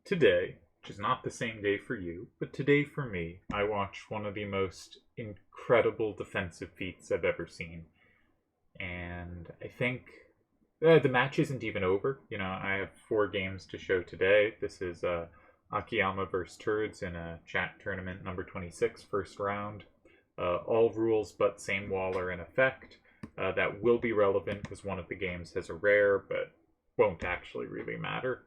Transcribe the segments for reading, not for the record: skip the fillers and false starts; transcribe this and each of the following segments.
Today, which is not the same day for you, but today for me, I watched one of the most incredible defensive feats I've ever seen. And I think the match isn't even over. You know, I have 4 games to show today. This is Akiyama versus Turdz in a chat tournament number 26, first round. All rules but same wall are in effect. That will be relevant because one of the games has a rare, but won't actually really matter.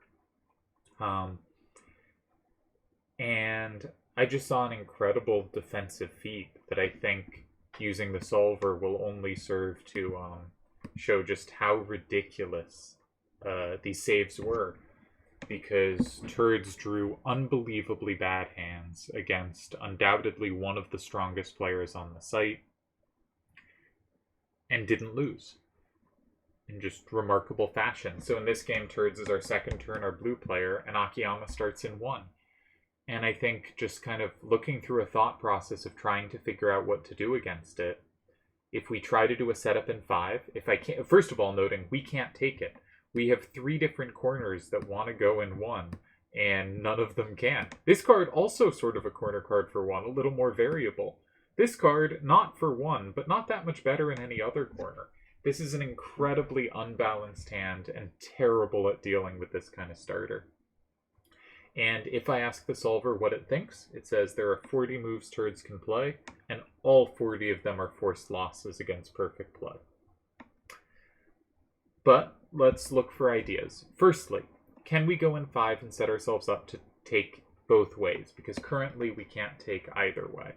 And I just saw an incredible defensive feat that I think using the solver will only serve to show just how ridiculous these saves were. Because Turdz drew unbelievably bad hands against undoubtedly one of the strongest players on the site and didn't lose in just remarkable fashion. So in this game, Turdz is our second turn, our blue player, and Akiyama starts in 1. And I think just kind of looking through a thought process of trying to figure out what to do against it, if we try to do a setup in 5, if I can't, first of all, noting we can't take it. We have 3 different corners that want to go in 1, and none of them can. This card also sort of a corner card for 1, a little more variable. This card, not for 1, but not that much better in any other corner. This is an incredibly unbalanced hand and terrible at dealing with this kind of starter. And if I ask the solver what it thinks, it says there are 40 moves Turdz can play, and all 40 of them are forced losses against perfect play. But let's look for ideas. Firstly, can we go in 5 and set ourselves up to take both ways? Because currently we can't take either way.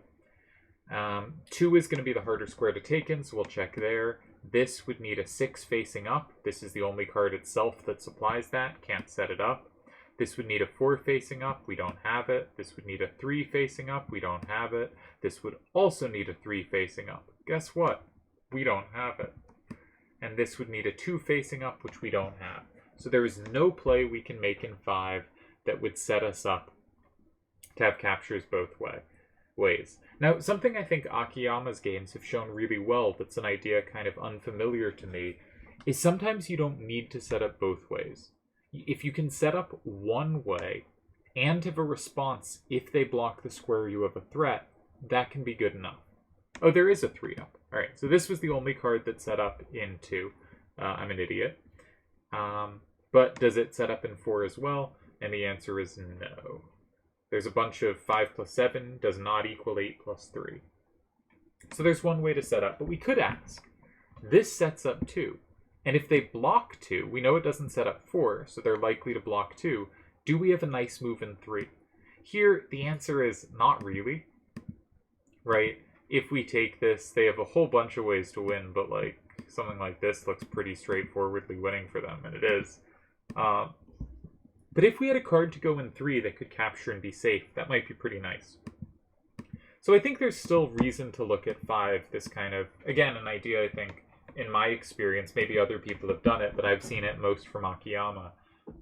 2 is going to be the harder square to take in, so we'll check there. This would need a 6 facing up. This is the only card itself that supplies that. Can't set it up. This would need a 4 facing up. We don't have it. This would need a 3 facing up. We don't have it. This would also need a 3 facing up. Guess what? We don't have it. And this would need a 2 facing up, which we don't have. So there is no play we can make in 5 that would set us up to have captures both ways. Now, something I think Akiyama's games have shown really well that's an idea kind of unfamiliar to me is sometimes you don't need to set up both ways. If you can set up one way and have a response if they block the square you have a threat, that can be good enough. Oh, there is a 3 up. All right, so this was the only card that set up in 2. I'm an idiot. But does it set up in 4 as well? And the answer is no. There's a bunch of 5 plus 7 does not equal 8 plus 3. So there's one way to set up, but we could ask. This sets up 2. And if they block 2, we know it doesn't set up 4, so they're likely to block 2. Do we have a nice move in 3? Here, the answer is not really, right? If we take this, they have a whole bunch of ways to win, but like something like this looks pretty straightforwardly winning for them, and it is. But if we had a card to go in 3 that could capture and be safe, that might be pretty nice. So I think there's still reason to look at 5, this kind of, again, an idea I think, in my experience, maybe other people have done it, but I've seen it most from Akiyama,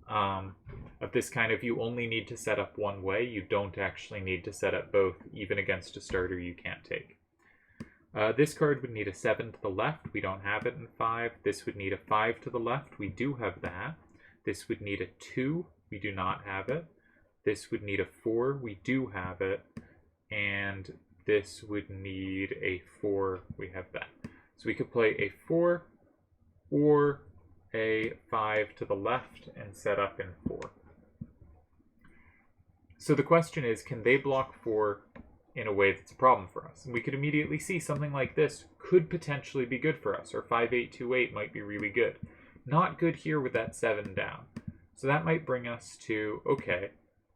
of this kind of you only need to set up one way, you don't actually need to set up both, even against a starter you can't take. This card would need a 7 to the left, we don't have it in 5. This would need a 5 to the left, we do have that. This would need a 2, we do not have it. This would need a 4, we do have it. And this would need a 4, we have that. So we could play a 4 or a 5 to the left and set up in 4. So the question is, can they block 4 in a way that's a problem for us? And we could immediately see something like this could potentially be good for us, or 5-8-2-8 might be really good. Not good here with that 7 down. So that might bring us to, okay,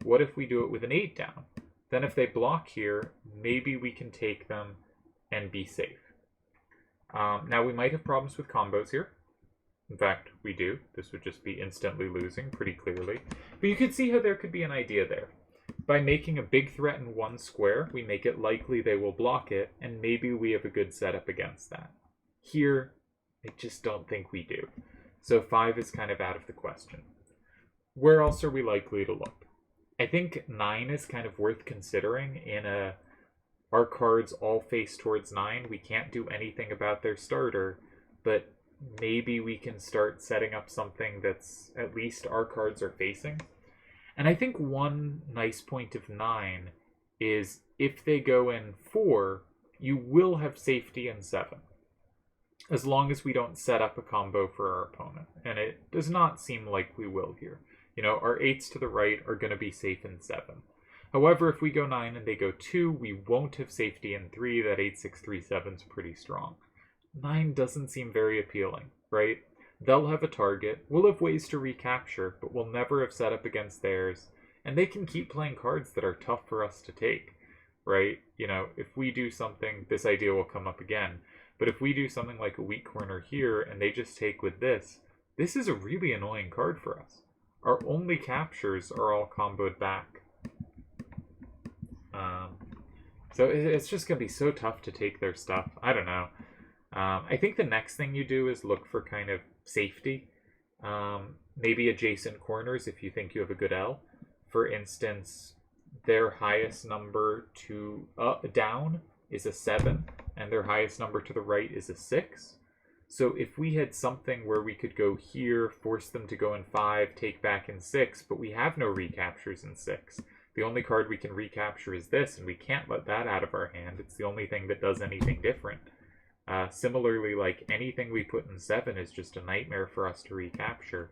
what if we do it with an 8 down? Then if they block here, maybe we can take them and be safe. Now we might have problems with combos here. In fact, we do. This would just be instantly losing pretty clearly. But you could see how there could be an idea there. By making a big threat in 1 square, we make it likely they will block it, and maybe we have a good setup against that. Here, I just don't think we do. So 5 is kind of out of the question. Where else are we likely to look? I think 9 is kind of worth considering in our cards all face towards 9. We can't do anything about their starter, but maybe we can start setting up something that's at least our cards are facing. And I think one nice point of 9 is if they go in 4, you will have safety in 7. As long as we don't set up a combo for our opponent. And it does not seem like we will here. You know, our 8s to the right are going to be safe in 7. However, if we go 9 and they go 2, we won't have safety in 3. That 8, 6, 3, 7 is pretty strong. 9 doesn't seem very appealing, right? They'll have a target. We'll have ways to recapture, but we'll never have set up against theirs. And they can keep playing cards that are tough for us to take, right? You know, if we do something, this idea will come up again. But if we do something like a weak corner here and they just take with this is a really annoying card for us. Our only captures are all comboed back. So it's just going to be so tough to take their stuff. I don't know. I think the next thing you do is look for kind of safety. Maybe adjacent corners if you think you have a good L. For instance, their highest number to down is a 7, and their highest number to the right is a 6. So if we had something where we could go here, force them to go in 5, take back in 6, but we have no recaptures in 6. The only card we can recapture is this, and we can't let that out of our hand. It's the only thing that does anything different. Similarly, like anything we put in 7 is just a nightmare for us to recapture.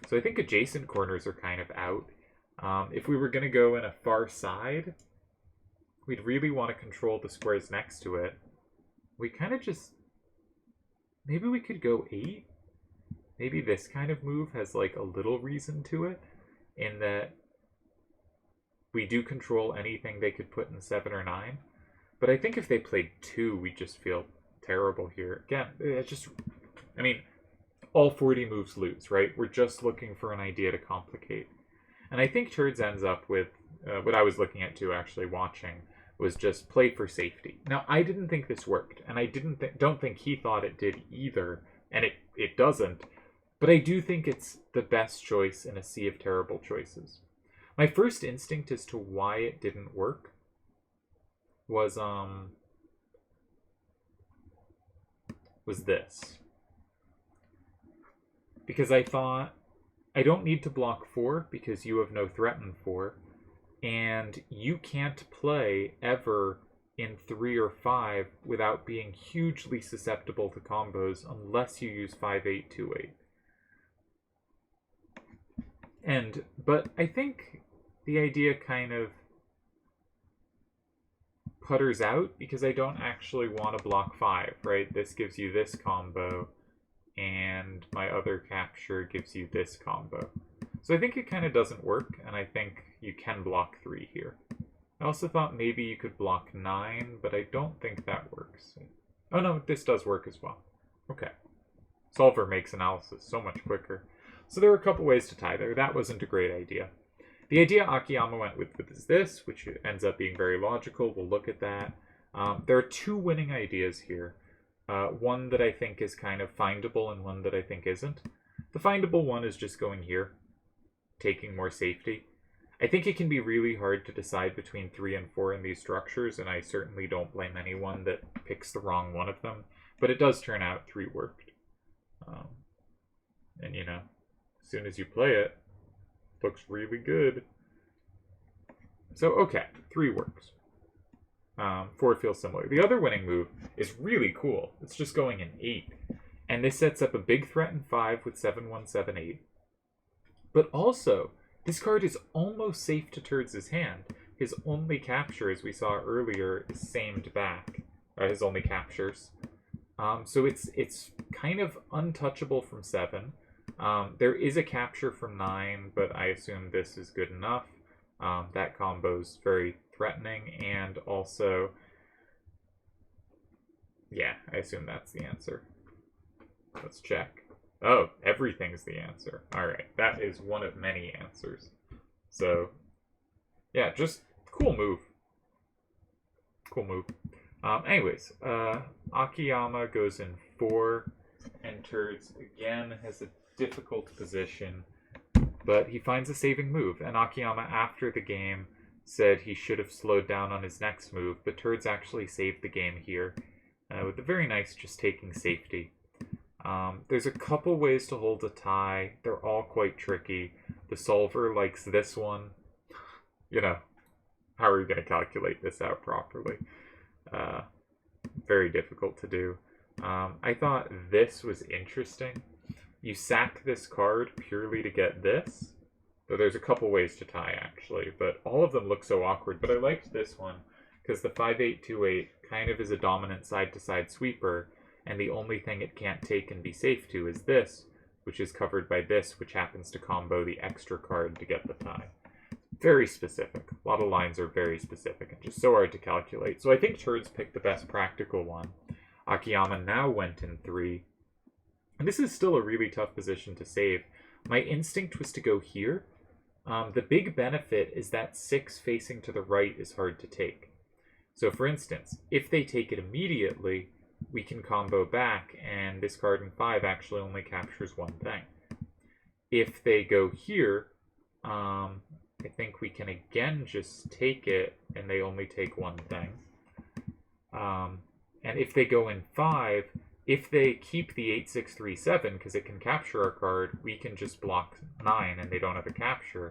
So I think adjacent corners are kind of out. If we were going to go in a far side, we'd really want to control the squares next to it. We kind of just... Maybe we could go 8? Maybe this kind of move has like a little reason to it, in that we do control anything they could put in 7 or 9. But I think if they played 2, we'd just feel terrible here. Again, it's just... I mean, all 40 moves lose, right? We're just looking for an idea to complicate. And I think Turdz ends up with, what I was looking at too, actually watching, was just play for safety. Now, I didn't think this worked, and I don't think he thought it did either, and it doesn't. But I do think it's the best choice in a sea of terrible choices. My first instinct as to why it didn't work was this. Because I thought, I don't need to block 4 because you have no threat in 4. And you can't play ever in 3 or 5 without being hugely susceptible to combos unless you use 5-8, 2-8. But I think the idea kind of putters out because I don't actually want to block 5, right? This gives you this combo, and my other capture gives you this combo. So I think it kind of doesn't work, and I think you can block 3 here. I also thought maybe you could block 9, but I don't think that works. Oh no, this does work as well. Okay. Solver makes analysis so much quicker. So there are a couple ways to tie there. That wasn't a great idea. The idea Akiyama went with is this, which ends up being very logical. We'll look at that. There are 2 winning ideas here. One that I think is kind of findable and one that I think isn't. The findable one is just going here, taking more safety. I think it can be really hard to decide between 3 and 4 in these structures, and I certainly don't blame anyone that picks the wrong one of them. But it does turn out 3 worked. And you know, as soon as you play it, looks really good. So okay, 3 works. 4 feels similar. The other winning move is really cool. It's just going in 8. And this sets up a big threat in 5 with 7-1-7-8. But also, this card is almost safe to Turdz' hand. His only capture, as we saw earlier, is samed back. His only captures. So it's kind of untouchable from 7. There is a capture from 9, but I assume this is good enough. That combo's very threatening, and also... Yeah, I assume that's the answer. Let's check. Oh, everything's the answer. Alright, that is one of many answers. So, yeah, just cool move. Cool move. Anyways, Akiyama goes in 4, and Turdz again has a difficult position, but he finds a saving move, and Akiyama after the game said he should have slowed down on his next move, but Turdz actually saved the game here, with a very nice just taking safety. There's a couple ways to hold a tie. They're all quite tricky. The solver likes this one. You know, how are we going to calculate this out properly? Very difficult to do. I thought this was interesting. You sack this card purely to get this. Though there's a couple ways to tie, actually. But all of them look so awkward. But I liked this one, because the 5-8-2-8 kind of is a dominant side-to-side sweeper, and the only thing it can't take and be safe to is this, which is covered by this, which happens to combo the extra card to get the tie. Very specific. A lot of lines are very specific and just so hard to calculate. So I think Turdz picked the best practical one. Akiyama now went in 3. And this is still a really tough position to save. My instinct was to go here. The big benefit is that 6 facing to the right is hard to take. So for instance, if they take it immediately, we can combo back, and this card in 5 actually only captures one thing. If they go here, I think we can again just take it, and they only take one thing. And if they go in 5, if they keep the 8-6-3-7, because it can capture our card, we can just block 9, and they don't have a capture.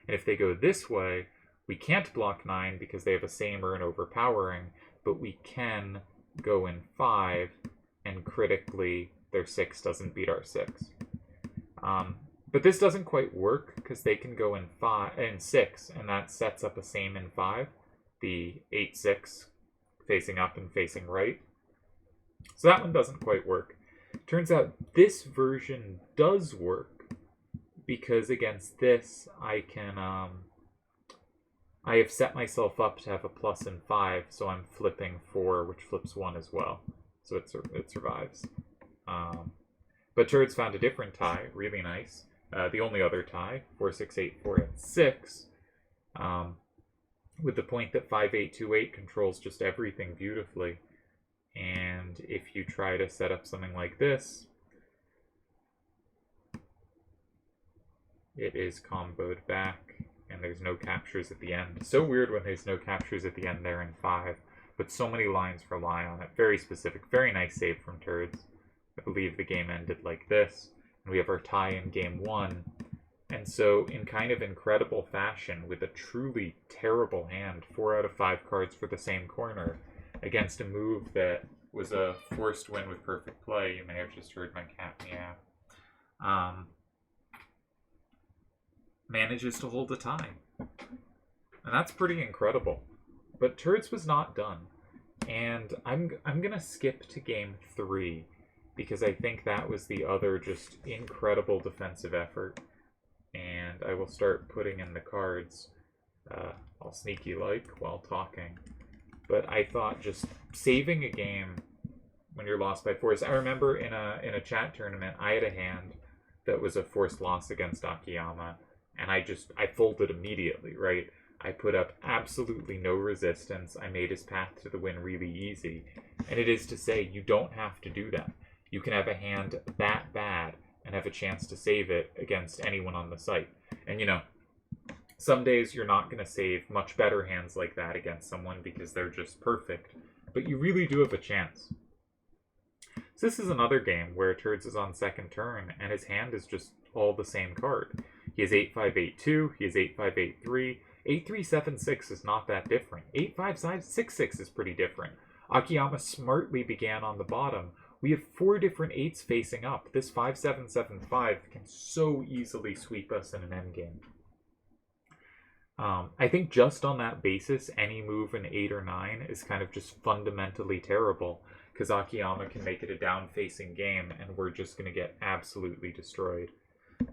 And if they go this way, we can't block 9 because they have a same or an overpowering, but we can go in 5, and critically, their 6 doesn't beat our 6. But this doesn't quite work because they can go in 6, and that sets up a same in 5, the 8-6 facing up and facing right. So that one doesn't quite work. Turns out this version does work because against this I can I have set myself up to have a plus in 5, so I'm flipping 4, which flips 1 as well. So it survives. But Turdz found a different tie, really nice. The only other tie, 4-6-8, 4-6, with the point that 5-8-2-8 controls just everything beautifully. And if you try to set up something like this, it is comboed back, and there's no captures at the end. So weird when there's no captures at the end there in 5, but so many lines rely on it. Very specific, very nice save from Turdz. I believe the game ended like this, and we have our tie in game 1. And so, in kind of incredible fashion, with a truly terrible hand, 4 out of 5 cards for the same corner, against a move that was a forced win with perfect play. You may have just heard my cat meow. Manages to hold a tie. And that's pretty incredible. But Turdz was not done. And I'm going to skip to game 3, because I think that was the other just incredible defensive effort. And I will start putting in the cards, all sneaky-like, while talking. But I thought just saving a game when you're lost by force. I remember in a chat tournament, I had a hand that was a forced loss against Akiyama, and I folded immediately, right? I put up absolutely no resistance. I made his path to the win really easy. And it is to say, you don't have to do that. You can have a hand that bad and have a chance to save it against anyone on the site. And you know, some days you're not going to save much better hands like that against someone because they're just perfect, but you really do have a chance. So this is another game where Turdz is on second turn and his hand is just all the same card. He has 8-5-8-2, he has 8-5-8-3, 8-3-7-6 is not that different. 8-5-6-6 is pretty different. Akiyama smartly began on the bottom. We have 4 different 8s facing up. This 5-7-7-5 can so easily sweep us in an endgame. I think just on that basis, any move in 8 or 9 is kind of just fundamentally terrible, because Akiyama can make it a down-facing game, and we're just going to get absolutely destroyed.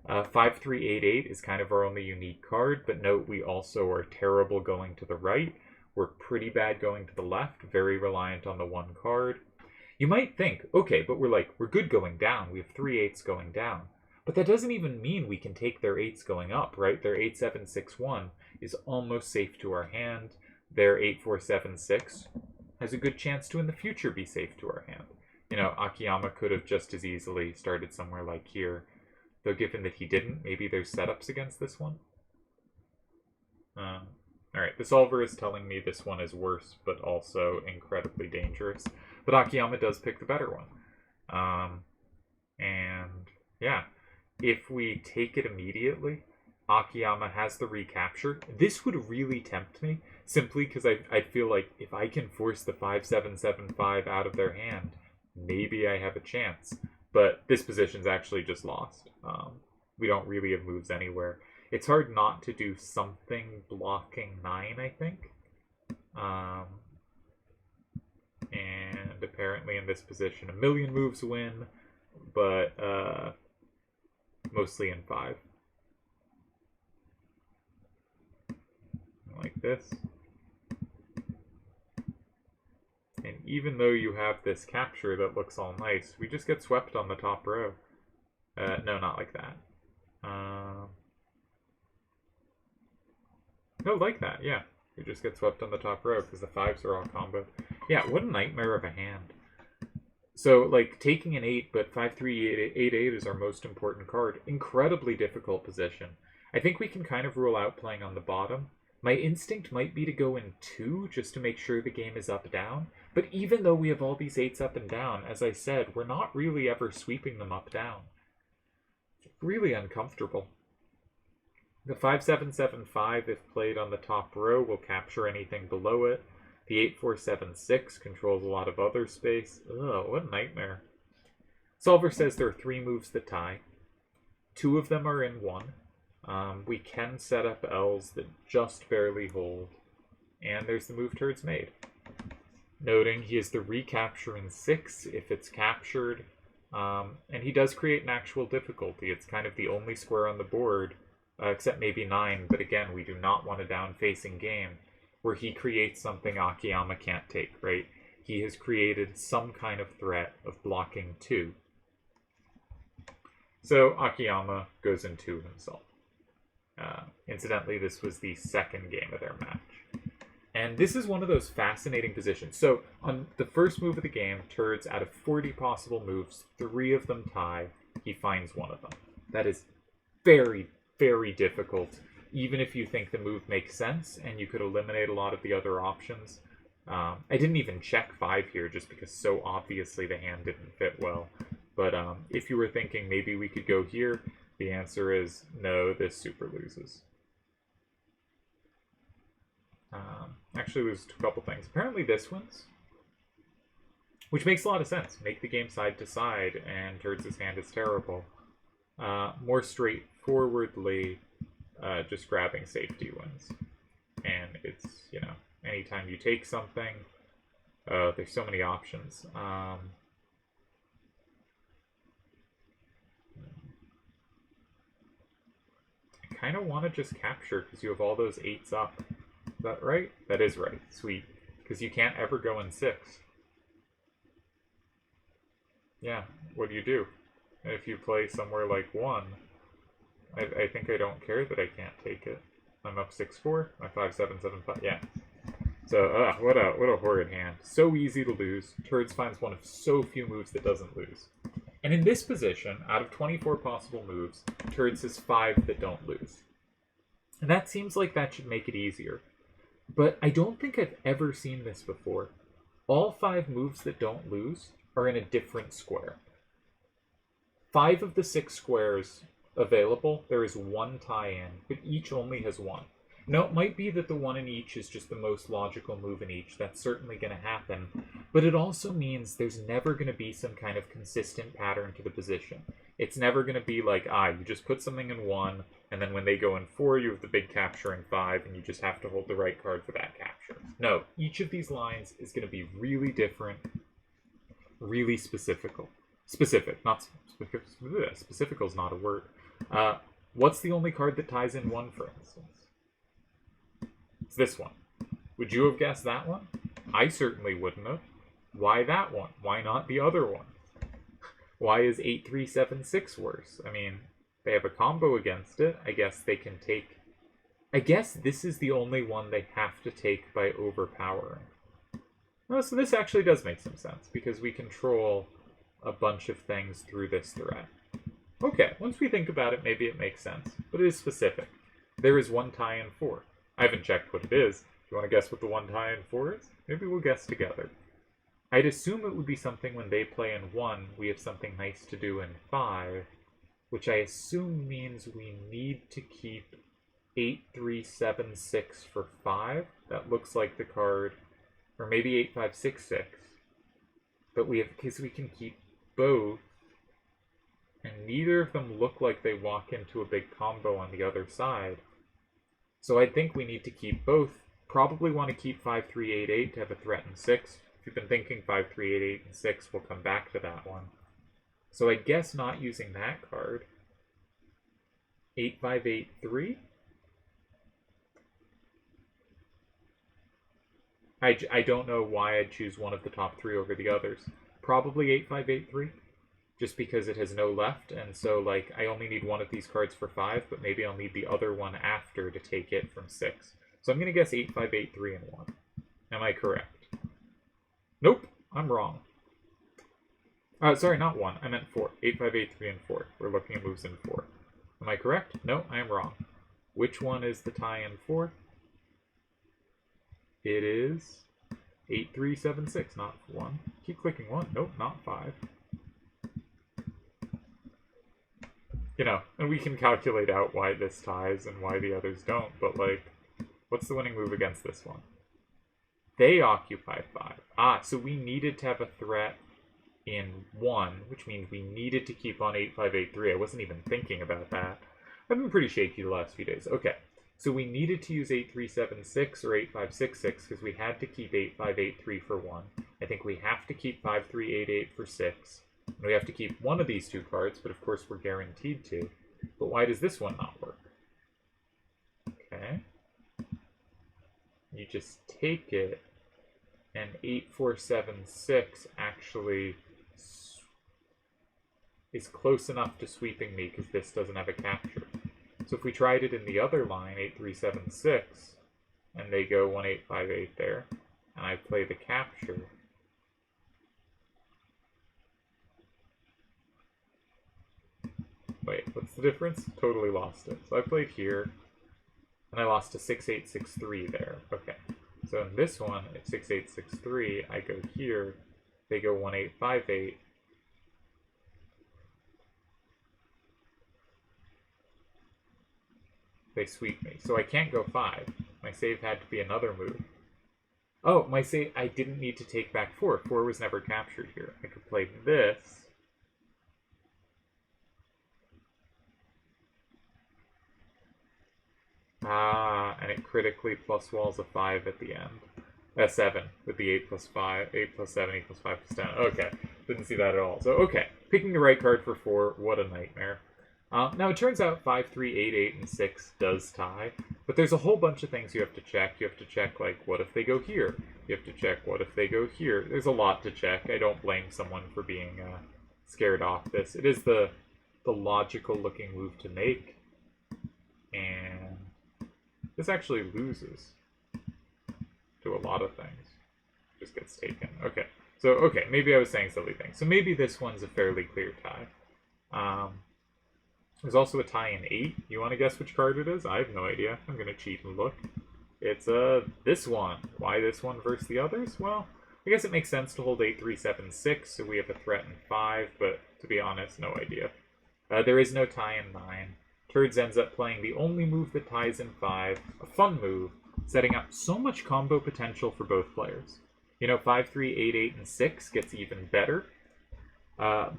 5-3-8-8 is kind of our only unique card, but note we also are terrible going to the right. We're pretty bad going to the left, very reliant on the one card. You might think, okay, but we're good going down. We have 3 8s going down. But that doesn't even mean we can take their 8s going up, right? Their 8-7-6-1 is almost safe to our hand. Their 8-4-7-6 has a good chance to in the future be safe to our hand. You know, Akiyama could have just as easily started somewhere like here. Though given that he didn't, maybe there's setups against this one. Alright, the solver is telling me this one is worse, but also incredibly dangerous. But Akiyama does pick the better one. And yeah, if we take it immediately, Akiyama has the recapture. This would really tempt me, simply because I feel like if I can force the 5-7-7-5 out of their hand, maybe I have a chance. But this position's actually just lost. We don't really have moves anywhere. It's hard not to do something blocking 9, I think. And apparently in this position, a million moves win, but mostly in 5. Like this. And even though you have this capture that looks all nice, we just get swept on the top row. No, not like that. No, like that, yeah. We just get swept on the top row because the 5s are all comboed. Yeah, what a nightmare of a hand. So, like, taking an 8, but 5-3, 8-8 is our most important card. Incredibly difficult position. I think we can kind of rule out playing on the bottom. My instinct might be to go in 2, just to make sure the game is up-down. But even though we have all these 8s up and down, as I said, we're not really ever sweeping them up-down. It's really uncomfortable. The 5-7-7-5, if played on the top row, will capture anything below it. The 8-4-7-6 controls a lot of other space. Ugh, what a nightmare. Solver says there are 3 moves that tie. 2 of them are in 1. We can set up L's that just barely hold. And there's the move Turdz made. Noting he has the recapture in 6 if it's captured. And he does create an actual difficulty. It's kind of the only square on the board, except maybe 9. But again, we do not want a down-facing game where he creates something Akiyama can't take, right? He has created some kind of threat of blocking 2. So Akiyama goes in 2 himself. Incidentally, this was the second game of their match. And this is one of those fascinating positions. So on the first move of the game, Turdz, out of 40 possible moves, 3 of them tie. He finds one of them. That is very, very difficult, even if you think the move makes sense and you could eliminate a lot of the other options. I didn't even check 5 here just because so obviously the hand didn't fit well. But if you were thinking maybe we could go here, the answer is no, this super loses. Actually loses a couple things. Apparently this wins, which makes a lot of sense. Make the game side to side, and Turdz' hand is terrible. More straightforwardly, just grabbing safety wins. And it's, you know, anytime you take something, there's so many options. I kind of want to just capture because you have all those 8s up. Is that right? That is right. Sweet. Because you can't ever go in 6. Yeah, what do you do? If you play somewhere like 1, I think I don't care that I can't take it. I'm up 6-4. My 5-7-7-5. Yeah. So, what a horrid hand. So easy to lose. Turdz finds one of so few moves that doesn't lose. And in this position, out of 24 possible moves, Turdz has 5 that don't lose. And that seems like that should make it easier. But I don't think I've ever seen this before. All 5 moves that don't lose are in a different square. 5 of the 6 squares available, there is 1 tie-in, but each only has 1. Now, it might be that the 1 in each is just the most logical move in each. That's certainly going to happen. But it also means there's never going to be some kind of consistent pattern to the position. It's never going to be like, you just put something in 1, and then when they go in 4, you have the big capture in 5, and you just have to hold the right card for that capture. No, each of these lines is going to be really different, really specific, not specific. Specifical is not a word. What's the only card that ties in 1, for instance? It's this one. Would you have guessed that one? I certainly wouldn't have. Why that one? Why not the other one? Why is 8-3-7-6 worse? I mean, they have a combo against it. I guess they can take... I guess this is the only one they have to take by overpowering. Oh, so this actually does make some sense, because we control a bunch of things through this threat. Okay, once we think about it, maybe it makes sense. But it is specific. There is 1 tie-in 4. I haven't checked what it is. Do you want to guess what the 1 tie-in 4 is? Maybe we'll guess together. I'd assume it would be something when they play in 1, we have something nice to do in 5. which I assume means we need to keep 8376 for 5. That looks like the card, or maybe 8566. But we have, because we can keep both, and neither of them look like they walk into a big combo on the other side. So I think we need to keep both. Probably want to keep 5388 to have a threat in 6. If you've been thinking 5388 and 6, we'll come back to that one. So I guess not using that card. 8583? I don't know why I'd choose one of the top 3 over the others. Probably 8583, just because it has no left, and so like I only need one of these cards for 5, but maybe I'll need the other one after to take it from 6. So I'm going to guess 8583 and 1. Am I correct? Nope, I'm wrong. Sorry, not 1. I meant 4. 8583 and 4. We're looking at moves in 4. Am I correct? No, I am wrong. Which one is the tie in 4? It is 8376, not 1. Keep clicking 1. Nope, not 5. You know, and we can calculate out why this ties and why the others don't, but like, what's the winning move against this one? They occupy 5. So we needed to have a threat in 1, which means we needed to keep on 8583. I wasn't even thinking about that. I've been pretty shaky the last few days. Okay, so we needed to use 8376 or 8566 because we had to keep 8583 for 1. I think we have to keep 5388 for 6. And we have to keep one of these 2 cards, but of course we're guaranteed to. But why does this one not work? Okay. You just take it, and 8476 actually is close enough to sweeping me because this doesn't have a capture. So if we tried it in the other line, 8376, and they go 1858 there, and I play the capture, wait, what's the difference? Totally lost it. So I played here, and I lost to 6863 there. Okay, so in this one, at 6863, I go here, they go 1858. They sweep me. So I can't go 5. My save had to be another move. Oh, my save, I didn't need to take back 4. 4 was never captured here. I could play this. And it critically plus walls a 5 at the end. 7 with the 8 plus 5, 8 plus 7, 8 plus 5 plus 10. Okay, didn't see that at all. So, okay, picking the right card for 4, what a nightmare. Now, it turns out 5, 3, 8, 8, and 6 does tie, but there's a whole bunch of things you have to check. You have to check, like, what if they go here? You have to check, what if they go here? There's a lot to check. I don't blame someone for being scared off this. It is the logical-looking move to make, and this actually loses to a lot of things. Just gets taken. Okay, so, okay, maybe I was saying silly things. So maybe this one's a fairly clear tie. There's also a tie in 8. You want to guess which card it is? I have no idea. I'm going to cheat and look. It's this one. Why this one versus the others? Well, I guess it makes sense to hold 8376, so we have a threat in 5, but to be honest, no idea. There is no tie in 9. Turdz ends up playing the only move that ties in 5, a fun move, setting up so much combo potential for both players. You know, 5, 3, 8, 8, and 6 gets even better.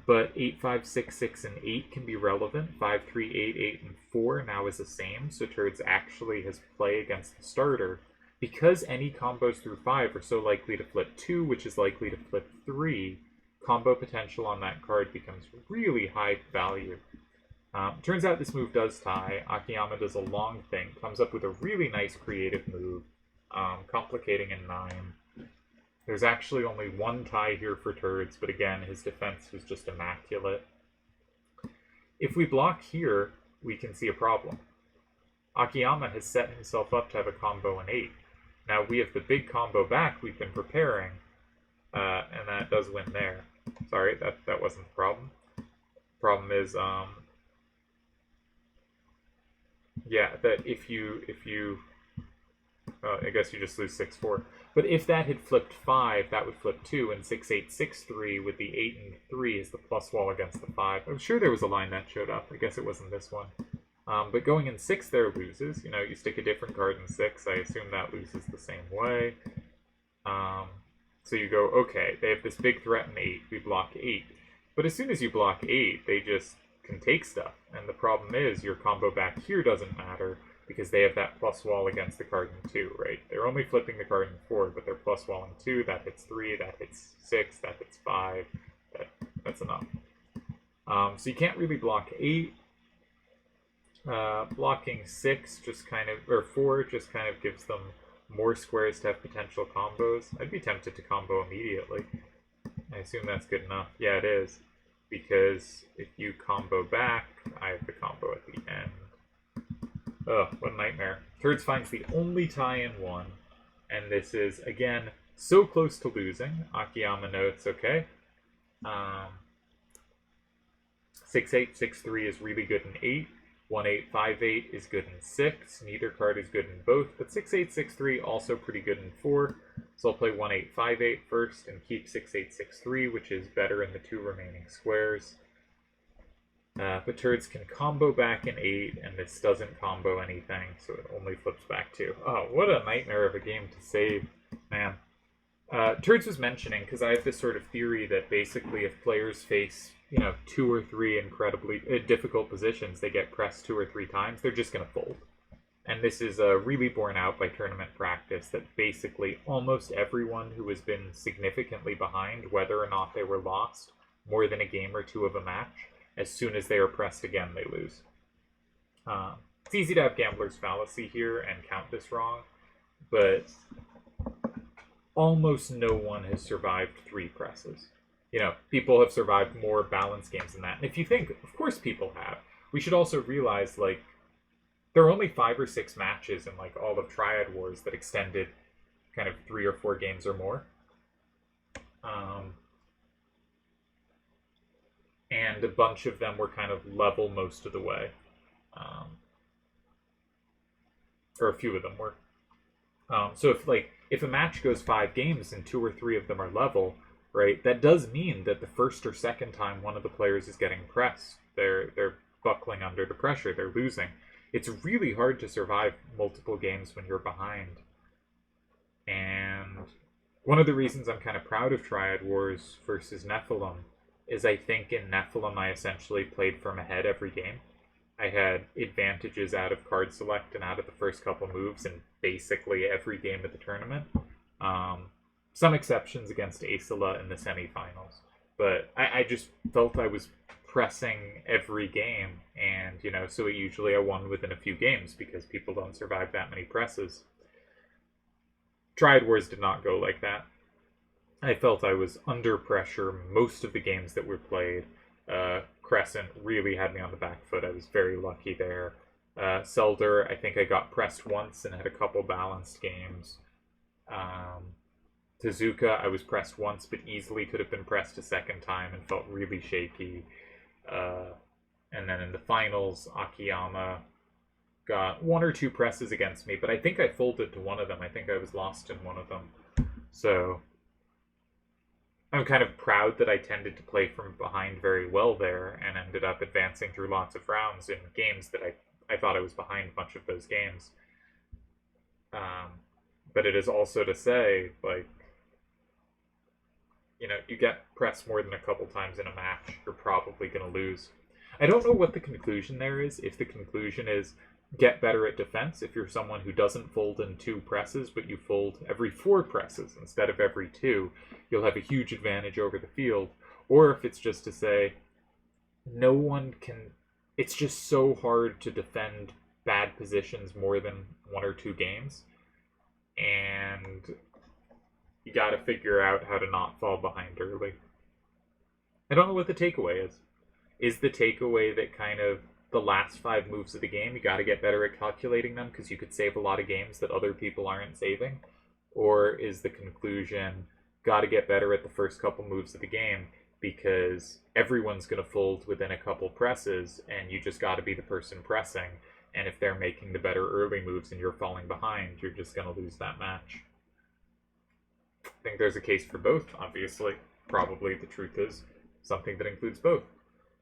But 8, 5, 6, 6, and 8 can be relevant. 5, 3, 8, 8, and 4 now is the same, so Turdz actually has play against the starter. Because any combos through 5 are so likely to flip 2, which is likely to flip 3, combo potential on that card becomes really high value. Turns out this move does tie. Akiyama does a long thing, comes up with a really nice creative move, complicating in 9. There's actually only one tie here for Turdz, but again, his defense was just immaculate. If we block here, we can see a problem. Akiyama has set himself up to have a combo in 8. Now we have the big combo back we've been preparing, and that does win there. Sorry, that wasn't the problem. Problem is, yeah, that if you I guess you just lose 6-4. But if that had flipped 5, that would flip 2, and 6-8, 6-3 with the 8 and 3 is the plus wall against the 5. I'm sure there was a line that showed up. I guess it wasn't this one. But going in 6 there loses. You know, you stick a different card in 6. I assume that loses the same way. So you go, okay, they have this big threat in 8. We block 8. But as soon as you block 8, they just can take stuff. And the problem is your combo back here doesn't matter because they have that plus wall against the card in 2, right? They're only flipping the card in 4, but they're plus wall in 2. That hits 3, that hits 6, that hits 5. That's enough. So you can't really block 8. Blocking 6 just kind of, or 4 just kind of gives them more squares to have potential combos. I'd be tempted to combo immediately. I assume that's good enough. Yeah, it is. Because if you combo back, I have the combo at the end. Ugh, what a nightmare. Turdz finds the only tie in 1. And this is, again, so close to losing. Akiyama notes, okay. 6-8, 6-3 is really good in 8. 1-8, 5-8 is good in 6. Neither card is good in both, but 6-8, 6-3 also pretty good in 4. So I'll play 1-8, 5-8 first and keep 6-8, 6-3, which is better in the 2 remaining squares. But Turdz can combo back in 8, and this doesn't combo anything, so it only flips back 2. Oh, what a nightmare of a game to save, man. Turdz was mentioning, because I have this sort of theory that basically if players face 2 or 3 incredibly difficult positions, they get pressed 2 or 3 times, they're just going to fold. And this is really borne out by tournament practice, that basically almost everyone who has been significantly behind, whether or not they were lost more than a game or 2 of a match, as soon as they are pressed again, they lose. It's easy to have gambler's fallacy here and count this wrong, but almost no one has survived 3 presses. People have survived more balanced games than that. And if you think, of course people have, we should also realize, there are only 5 or 6 matches in, all of Triad Wars that extended kind of 3 or 4 games or more. And a bunch of them were kind of level most of the way. Or a few of them were. So if a match goes 5 games and 2 or 3 of them are level, right, that does mean that the first or second time one of the players is getting pressed, they're buckling under the pressure, they're losing. It's really hard to survive multiple games when you're behind. And one of the reasons I'm kind of proud of Triad Wars versus Nephilim is I think in Nephilim I essentially played from ahead every game. I had advantages out of card select and out of the first couple moves in basically every game of the tournament. Some exceptions against Acela in the semifinals. But I just felt I was pressing every game, and so usually I won within a few games because people don't survive that many presses. Triad Wars did not go like that. I felt I was under pressure most of the games that were played. Crescent really had me on the back foot. I was very lucky there. Selder, I think I got pressed once and had a couple balanced games. Tezuka, I was pressed once, but easily could have been pressed a second time and felt really shaky. And then in the finals, Akiyama got 1 or 2 presses against me, but I think I folded to one of them. I think I was lost in one of them. So I'm kind of proud that I tended to play from behind very well there and ended up advancing through lots of rounds in games that I thought I was behind much of those games. But it is also to say, you get pressed more than a couple times in a match, you're probably going to lose. I don't know what the conclusion there is. If the conclusion is get better at defense, if you're someone who doesn't fold in 2 presses, but you fold every 4 presses instead of every 2, you'll have a huge advantage over the field. Or if it's just to say, no one can... It's just so hard to defend bad positions more than 1 or 2 games. And you got to figure out how to not fall behind early. I don't know what the takeaway is. Is the takeaway that kind of the last 5 moves of the game, you got to get better at calculating them because you could save a lot of games that other people aren't saving? Or is the conclusion, got to get better at the first couple moves of the game because everyone's going to fold within a couple presses and you just got to be the person pressing? And if they're making the better early moves and you're falling behind, you're just going to lose that match. I think there's a case for both, obviously. Probably the truth is something that includes both.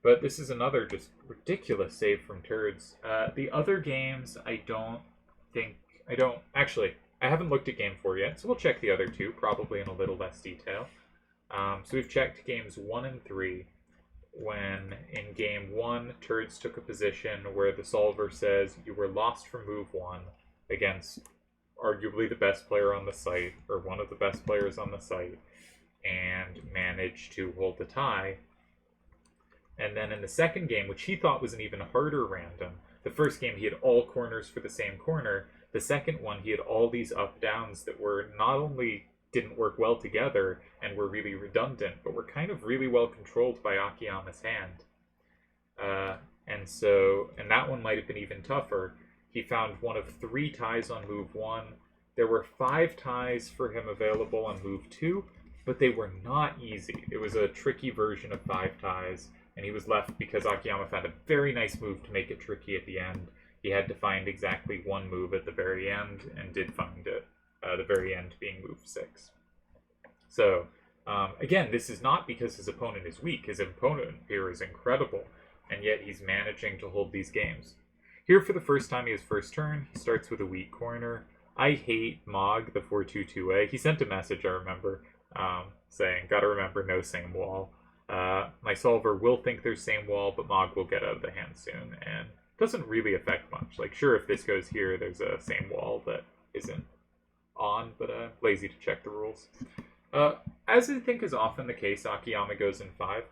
But this is another just ridiculous save from Turdz. The other games, I haven't looked at game 4 yet, so we'll check the other two, probably in a little less detail. So we've checked games 1 and 3, when in game 1, Turdz took a position where the solver says you were lost from move 1 against arguably the best player on the site, or one of the best players on the site, and managed to hold the tie. And then in the second game, which he thought was an even harder random, the first game he had all corners for the same corner. The second one, he had all these up-downs that were not only didn't work well together and were really redundant, but were kind of really well controlled by Akiyama's hand. And that one might have been even tougher. He found one of 3 ties on move 1. There were 5 ties for him available on move 2, but they were not easy. It was a tricky version of 5 ties, and he was left because Akiyama found a very nice move to make it tricky at the end. He had to find exactly one move at the very end, and did find it. The very end being move 6. So, again, this is not because his opponent is weak. His opponent here is incredible, and yet he's managing to hold these games. Here, for the first time, he has first turn. He starts with a weak corner. I hate Mog, the 4-2-2A. He sent a message, I remember, saying, gotta remember, no same wall. My solver will think there's same wall, but Mog will get out of the hand soon, and it doesn't really affect much. Like, sure, if this goes here, there's a same wall that isn't on, but lazy to check the rules. As I think is often the case, Akiyama goes in 5.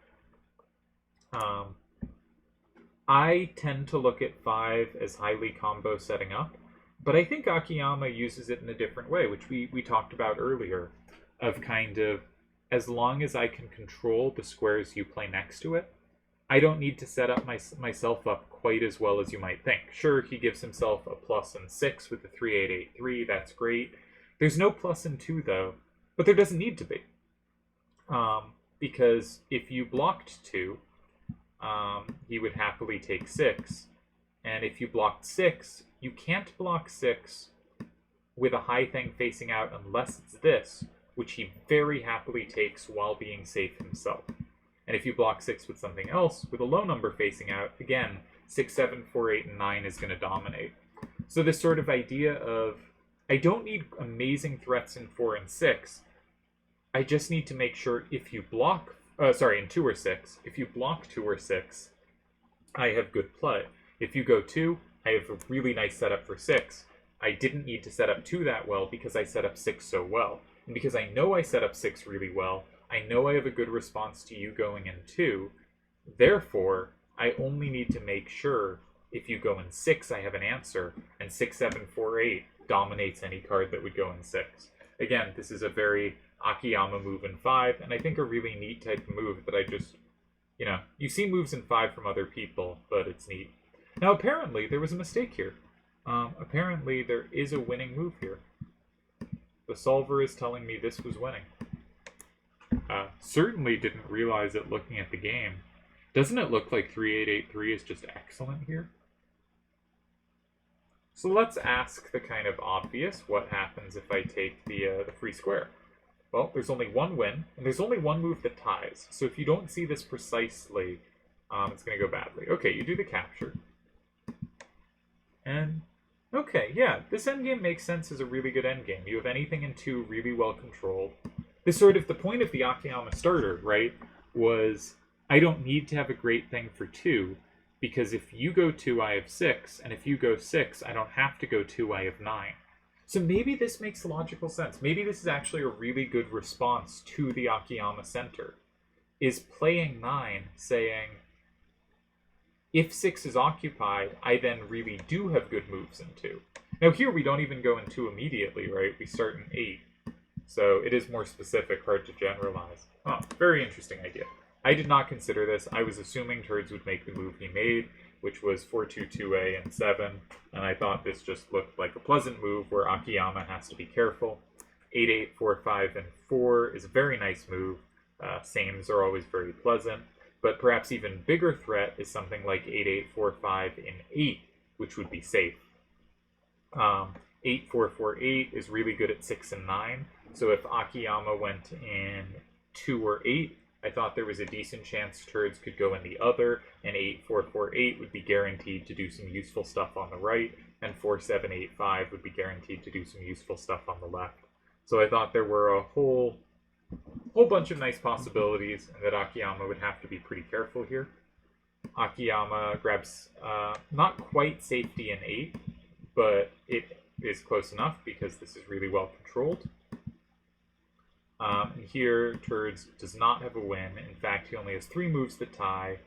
I tend to look at 5 as highly combo setting up, but I think Akiyama uses it in a different way, which we talked about earlier, of kind of, as long as I can control the squares you play next to it, I don't need to set up myself up quite as well as you might think. Sure, he gives himself a plus in 6 with the 3-8-8-3, that's great. There's no plus in 2, though, but there doesn't need to be. Because if you blocked 2, he would happily take 6. And if you blocked 6, you can't block 6 with a high thing facing out unless it's this, which he very happily takes while being safe himself. And if you block 6 with something else, with a low number facing out, again, 6, 7, 4, 8, and 9 is going to dominate. So this sort of idea of, I don't need amazing threats in 4 and 6. I just need to make sure if you block, in 2 or 6, if you block 2 or 6, I have good play. If you go 2, I have a really nice setup for 6. I didn't need to set up 2 that well because I set up 6 so well. And because I know I set up 6 really well, I know I have a good response to you going in 2. Therefore, I only need to make sure if you go in 6, I have an answer, and 6, 7, 4, 8 dominates any card that would go in 6. Again, this is a very Akiyama move in 5, and I think a really neat type of move that I just, you see moves in 5 from other people, but it's neat. Now, apparently, there was a mistake here. Apparently, there is a winning move here. The solver is telling me this was winning. Certainly didn't realize it looking at the game. Doesn't it look like 3-8-8-3 is just excellent here? So let's ask the kind of obvious, what happens if I take the free square? Well, there's only one win, and there's only one move that ties. So if you don't see this precisely, it's going to go badly. Okay, you do the capture. And, okay, yeah, this endgame makes sense as a really good endgame. You have anything in 2 really well controlled. This sort of, the point of the Akiyama starter, right, was I don't need to have a great thing for 2, because if you go 2, I have 6, and if you go 6, I don't have to go 2, I have 9. So maybe this makes logical sense. Maybe this is actually a really good response to the Akiyama center, is playing 9, saying, if 6 is occupied, I then really do have good moves in 2. Now here we don't even go in 2 immediately, right? We start in 8. So it is more specific, hard to generalize. Oh, very interesting idea. I did not consider this. I was assuming Turdz would make the move he made, which was 4-2-2A and 7, and I thought this just looked like a pleasant move where Akiyama has to be careful. 8-8, 4-5, and 4 is a very nice move. Sames are always very pleasant, but perhaps even bigger threat is something like 8-8, 4-5, and 8, which would be safe. 8-4-4-8 is really good at 6 and 9. So if Akiyama went in 2 or 8, I thought there was a decent chance Turdz could go in the other, and 8-4-4-8 would be guaranteed to do some useful stuff on the right, and 4-7-8-5 would be guaranteed to do some useful stuff on the left. So I thought there were a whole bunch of nice possibilities, and that Akiyama would have to be pretty careful here. Akiyama grabs not quite safety in 8, but it is close enough because this is really well controlled. And here, Turdz does not have a win. In fact, he only has 3 moves that tie.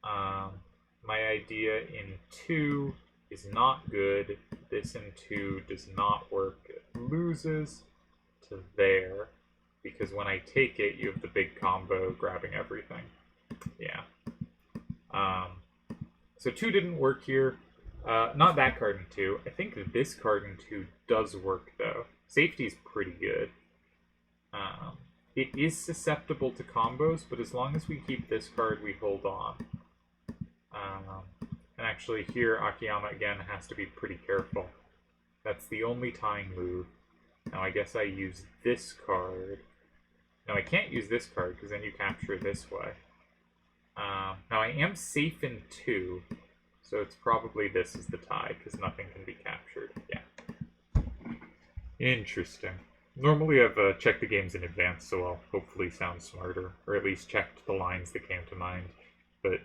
My idea in 2 is not good. This in 2 does not work. It loses to there, because when I take it, you have the big combo grabbing everything. Yeah. So 2 didn't work here. Not that card in 2. I think this card in 2 does work, though. Safety is pretty good. It is susceptible to combos, but as long as we keep this card, we hold on. And actually here, Akiyama again has to be pretty careful. That's the only tying move. Now I guess I use this card. No, I can't use this card, because then you capture this way. Now I am safe in 2, so it's probably this is the tie, because nothing can be captured. Yeah. Interesting. Normally I've checked the games in advance, so I'll hopefully sound smarter, or at least checked the lines that came to mind. But,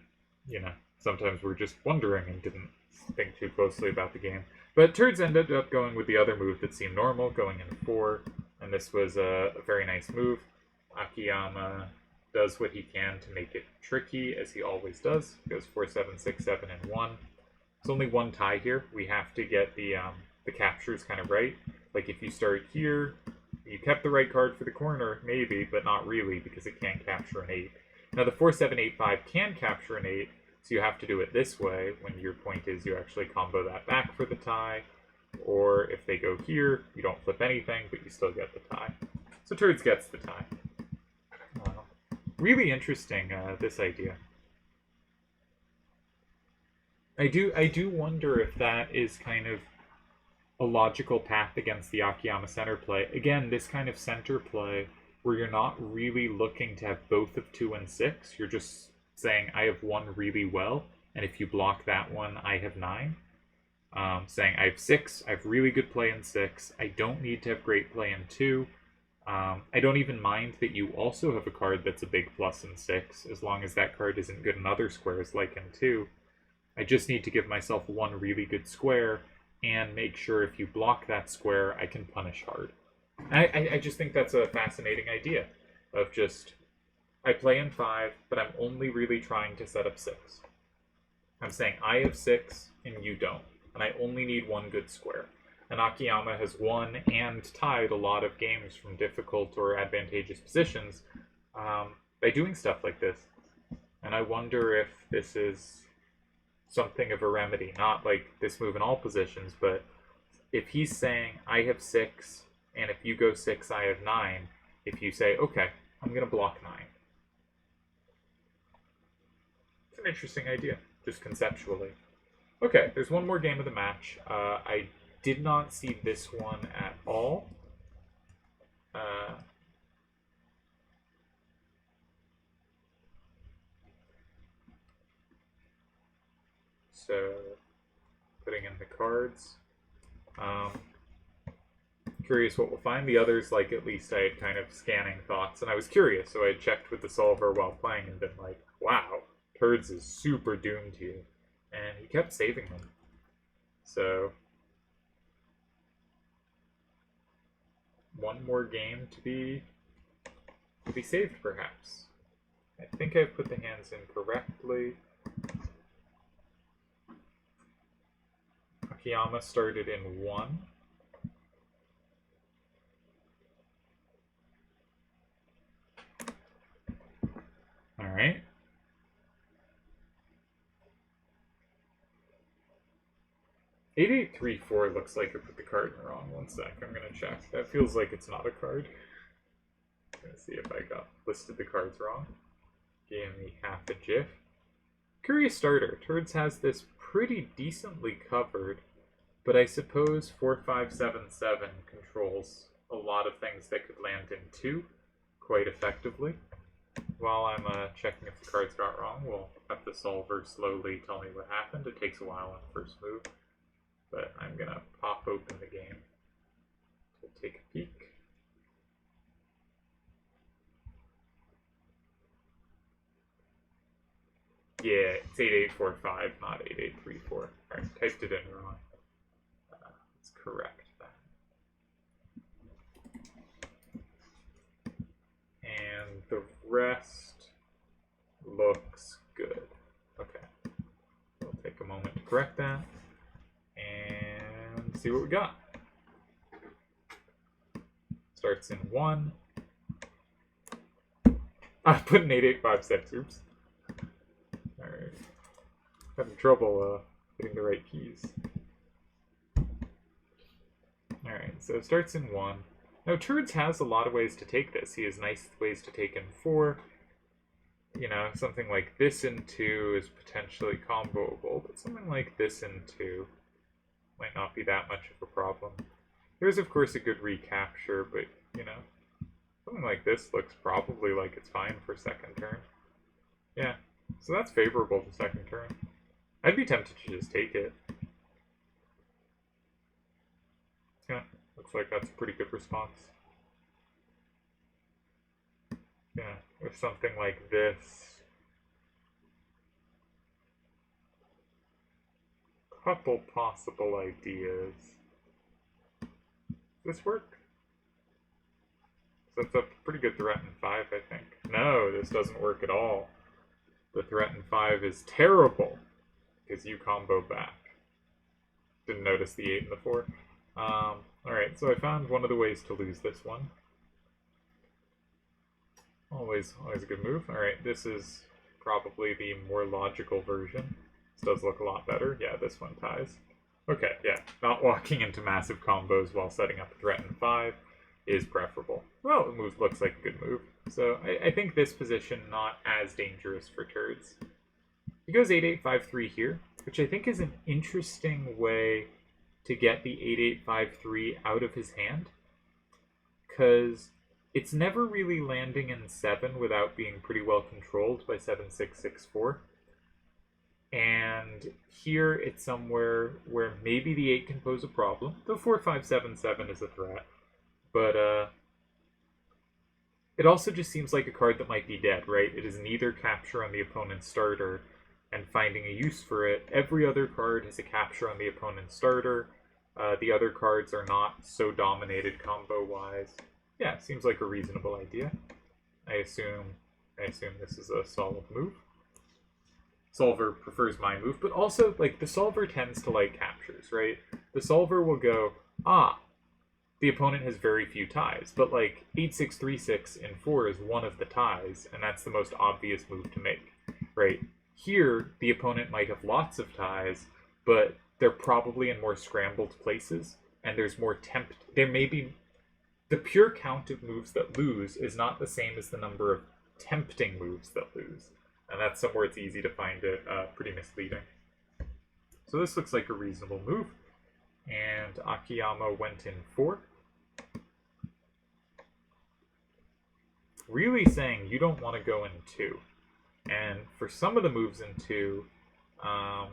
you know, sometimes we're just wondering and didn't think too closely about the game. But Turdz ended up going with the other move that seemed normal, going in 4, and this was a very nice move. Akiyama does what he can to make it tricky, as he always does. He goes 4-7, 6-7, and 1. There's only one tie here. We have to get the captures kind of right. Like if you start here, you kept the right card for the corner, maybe, but not really, because it can't capture an 8. Now the 4-7-8-5 can capture an 8, so you have to do it this way, when your point is you actually combo that back for the tie, or if they go here, you don't flip anything, but you still get the tie. So Turdz gets the tie. Really interesting, this idea. I do wonder if that is kind of a logical path against the Akiyama center play. Again, this kind of center play where you're not really looking to have both of 2 and 6. You're just saying, I have 1 really well, and if you block that one, I have 9. Saying, I have 6, I have really good play in 6, I don't need to have great play in 2. I don't even mind that you also have a card that's a big plus in 6, as long as that card isn't good in other squares like in 2. I just need to give myself 1 really good square, and make sure if you block that square, I can punish hard. I just think that's a fascinating idea, of just, I play in 5, but I'm only really trying to set up 6. I'm saying I have 6, and you don't, and I only need 1 good square. And Akiyama has won and tied a lot of games from difficult or advantageous positions by doing stuff like this. And I wonder if this is something of a remedy, not like this move in all positions, but if he's saying, I have 6, and if you go 6, I have 9, if you say, okay, I'm going to block 9. It's an interesting idea, just conceptually. Okay, there's one more game of the match. I did not see this one at all. So, putting in the cards. Curious what we'll find. The others, like, at least I had kind of scanning thoughts, and I was curious, so I had checked with the solver while playing and been like, wow, Turdz is super doomed here. And he kept saving them. So, one more game to be saved, perhaps. I think I've put the hands in correctly. Akiyama started in 1. Alright. $8834 looks like I put the card in wrong. One sec, I'm gonna check. That feels like it's not a card. I'm gonna see if I listed the cards wrong. Gave me half a GIF. Curious starter. Turdz has this pretty decently covered, but I suppose 4577 controls a lot of things that could land in 2 quite effectively. While I'm checking if the cards got wrong, we'll have the solver slowly tell me what happened. It takes a while on first move, but I'm going to pop open the game to take a peek. Yeah, it's 8845, not 8834. Alright, typed it in wrong. Let's correct that. And the rest looks good. Okay. We'll take a moment to correct that and see what we got. Starts in 1. I put an 8856. Oops. Alright. Having trouble hitting the right keys. Alright, so it starts in 1. Now, Turdz has a lot of ways to take this. He has nice ways to take in 4. You know, something like this in 2 is potentially comboable, but something like this in 2 might not be that much of a problem. There's, of course, a good recapture, but, you know, something like this looks probably like it's fine for second turn. Yeah. So that's favorable to second turn. I'd be tempted to just take it. Yeah, looks like that's a pretty good response. Yeah, with something like this. Couple possible ideas. Does this work? So that's a pretty good threat in 5, I think. No, this doesn't work at all. The threat in 5 is terrible, because you combo back. Didn't notice the 8 and the 4. Alright, so I found one of the ways to lose this one. Always a good move. Alright, this is probably the more logical version. This does look a lot better. Yeah, this one ties. Okay, yeah, not walking into massive combos while setting up a threat in 5 is preferable. Well, the move looks like a good move. So I think this position not as dangerous for Turdz. He goes 8853 here, which I think is an interesting way to get the 8853 out of his hand, because it's never really landing in 7 without being pretty well controlled by 7664. And here it's somewhere where maybe the 8 can pose a problem, though 4577 is a threat. But it also just seems like a card that might be dead, right? It is neither capture on the opponent's starter and finding a use for it. Every other card has a capture on the opponent's starter. The other cards are not so dominated combo-wise. Yeah, seems like a reasonable idea. I assume this is a solid move. Solver prefers my move, but also, like, the solver tends to like captures, right? The solver will go, the opponent has very few ties, but like 8636 in 4 is one of the ties, and that's the most obvious move to make, right? Here, the opponent might have lots of ties, but they're probably in more scrambled places, and there's more there may be... The pure count of moves that lose is not the same as the number of tempting moves that lose, and that's somewhere it's easy to find it pretty misleading. So this looks like a reasonable move. And Akiyama went in 4. Really saying you don't want to go in 2. And for some of the moves in 2, now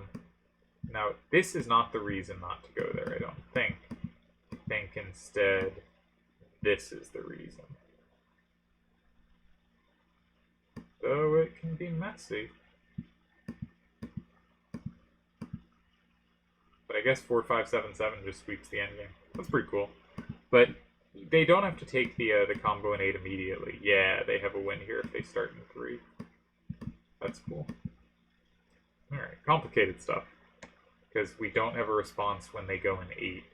this is not the reason not to go there, I don't think. I think instead this is the reason. Though it can be messy. But I guess 4577 just sweeps the endgame. That's pretty cool. But they don't have to take the combo in 8 immediately. Yeah, they have a win here if they start in 3. That's cool. Alright, complicated stuff. Because we don't have a response when they go in 8.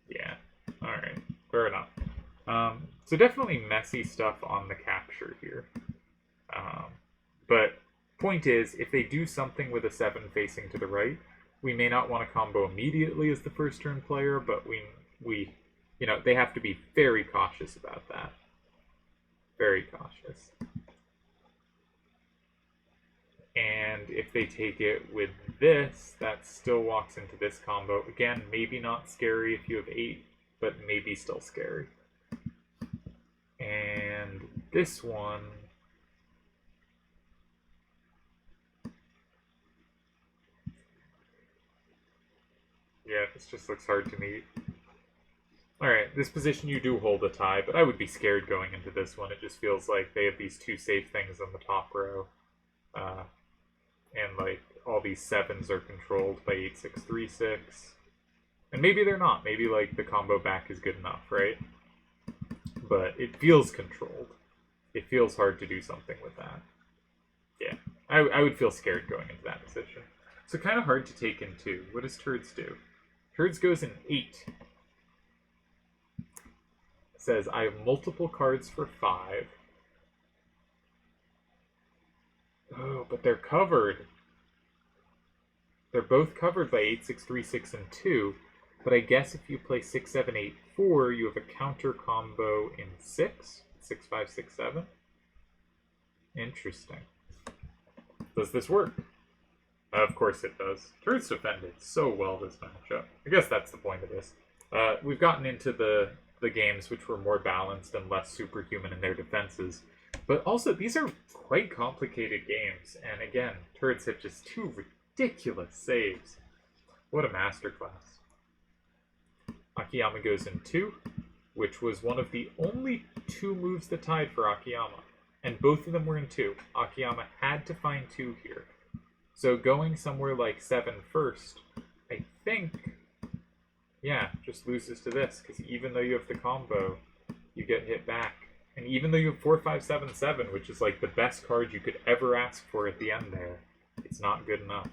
Yeah, alright, fair enough. So definitely messy stuff on the capture here. But point is, if they do something with a 7 facing to the right, we may not want to combo immediately as the first turn player, but we you know, they have to be very cautious about that. Very cautious. And if they take it with this, that still walks into this combo. Again, maybe not scary if you have 8, but maybe still scary. And this one... yeah, this just looks hard to meet. Alright, this position you do hold a tie, but I would be scared going into this one. It just feels like they have these 2 safe things on the top row. And like all these 7s are controlled by 8, 6, 3, 6. And maybe they're not. Maybe like the combo back is good enough, right? But it feels controlled. It feels hard to do something with that. Yeah, I would feel scared going into that position. So kind of hard to take in 2. What does Turdz do? Turdz goes in 8. Says, I have multiple cards for 5. Oh, but they're covered. They're both covered by 8, 6, 3, 6, and 2. But I guess if you play 6, 7, 8, 4, you have a counter combo in 6. 6, 5, 6, 7. Interesting. Does this work? Of course it does. Turdz defended so well this matchup. I guess that's the point of this. We've gotten into the games which were more balanced and less superhuman in their defenses. But also, these are quite complicated games. And again, Turdz have just 2 ridiculous saves. What a masterclass. Akiyama goes in 2, which was one of the only 2 moves that tied for Akiyama. And both of them were in 2. Akiyama had to find 2 here. So going somewhere like 7 first, I think... yeah, just loses to this, because even though you have the combo, you get hit back. And even though you have 4, 5, 7, 7, which is like the best card you could ever ask for at the end there, it's not good enough.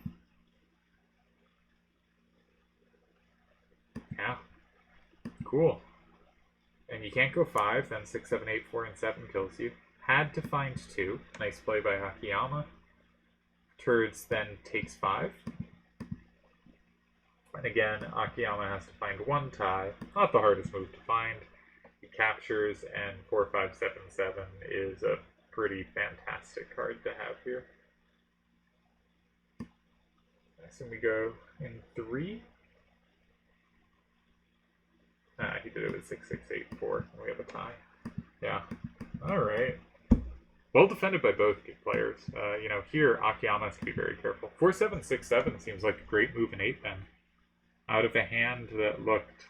Yeah. Cool. And you can't go 5, then 6, 7, 8, 4, and 7 kills you. Had to find 2. Nice play by Akiyama. Turdz then takes 5. And again, Akiyama has to find 1 tie. Not the hardest move to find. He captures, and 4, 5, 7, 7 is a pretty fantastic card to have here. So we go in 3. He did it with 6, 6, 8, 4, and we have a tie. Yeah. Alright. Well defended by both players. Here, Akiyama has to be very careful. 4, 7, 6, 7 seems like a great move in 8 then. Out of a hand that looked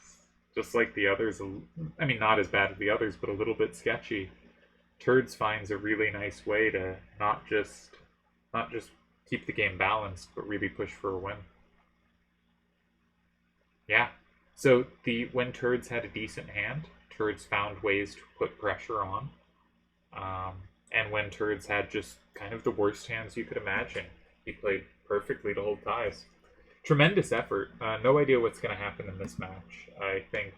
just like the others. I mean, not as bad as the others, but a little bit sketchy. Turdz finds a really nice way to not just keep the game balanced, but really push for a win. Yeah. So when Turdz had a decent hand, Turdz found ways to put pressure on. And when Turdz had just kind of the worst hands you could imagine, he played perfectly to hold ties. Tremendous effort. No idea what's going to happen in this match. I think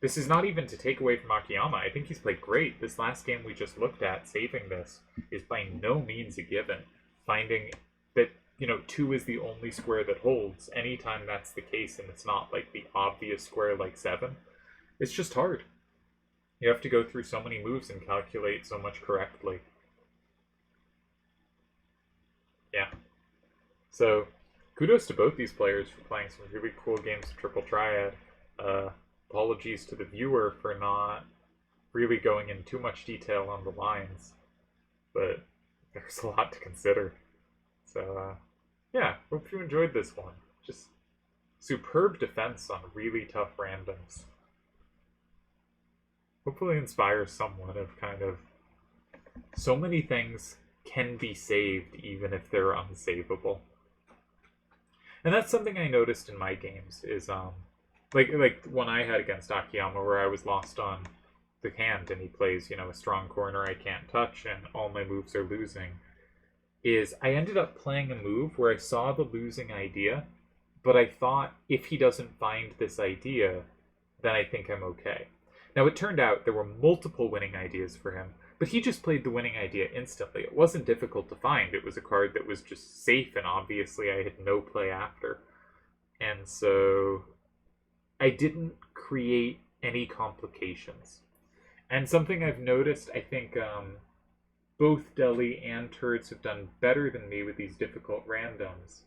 this is not even to take away from Akiyama. I think he's played great. This last game we just looked at, saving this, is by no means a given. Finding that, 2 is the only square that holds. Anytime that's the case and it's not like the obvious square like 7, it's just hard. You have to go through so many moves and calculate so much correctly. Yeah. So, kudos to both these players for playing some really cool games of Triple Triad. Apologies to the viewer for not really going in too much detail on the lines, but there's a lot to consider. So, yeah, hope you enjoyed this one. Just superb defense on really tough randoms. Hopefully inspires someone of kind of so many things can be saved even if they're unsavable. And that's something I noticed in my games is like one I had against Akiyama where I was lost on the hand and he plays, a strong corner I can't touch and all my moves are losing, is I ended up playing a move where I saw the losing idea, but I thought if he doesn't find this idea, then I think I'm okay. Now it turned out there were multiple winning ideas for him, but he just played the winning idea instantly. It wasn't difficult to find. It was a card that was just safe, and obviously I had no play after. And so I didn't create any complications. And something I've noticed, I think, both Deli and Turdz have done better than me with these difficult randoms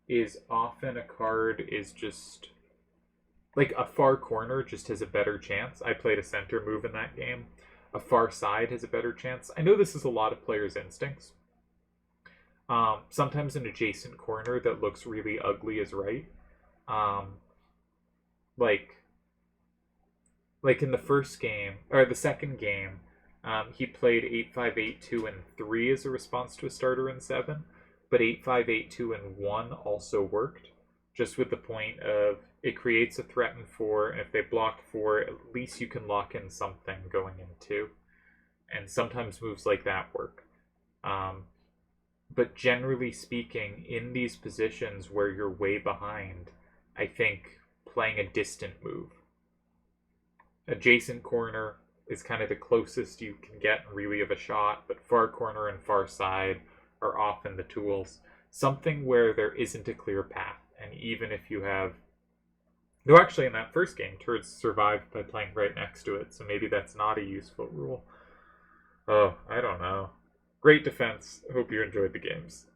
is often a card is just like a far corner just has a better chance. I played a center move in that game. A far side has a better chance. I know this is a lot of players' instincts. Sometimes an adjacent corner that looks really ugly is right. Like in the first game or the second game, he played 8-5-8-2 and 3 as a response to a starter in 7, but 8-5-8-2 and 1 also worked. Just with the point of it creates a threat in 4, and if they block 4, at least you can lock in something going in 2. And sometimes moves like that work. But generally speaking, in these positions where you're way behind, I think playing a distant move. Adjacent corner is kind of the closest you can get really of a shot, but far corner and far side are often the tools. Something where there isn't a clear path. And even if you have... Though actually in that first game, Turdz survived by playing right next to it, so maybe that's not a useful rule. Oh, I don't know. Great defense. Hope you enjoyed the games.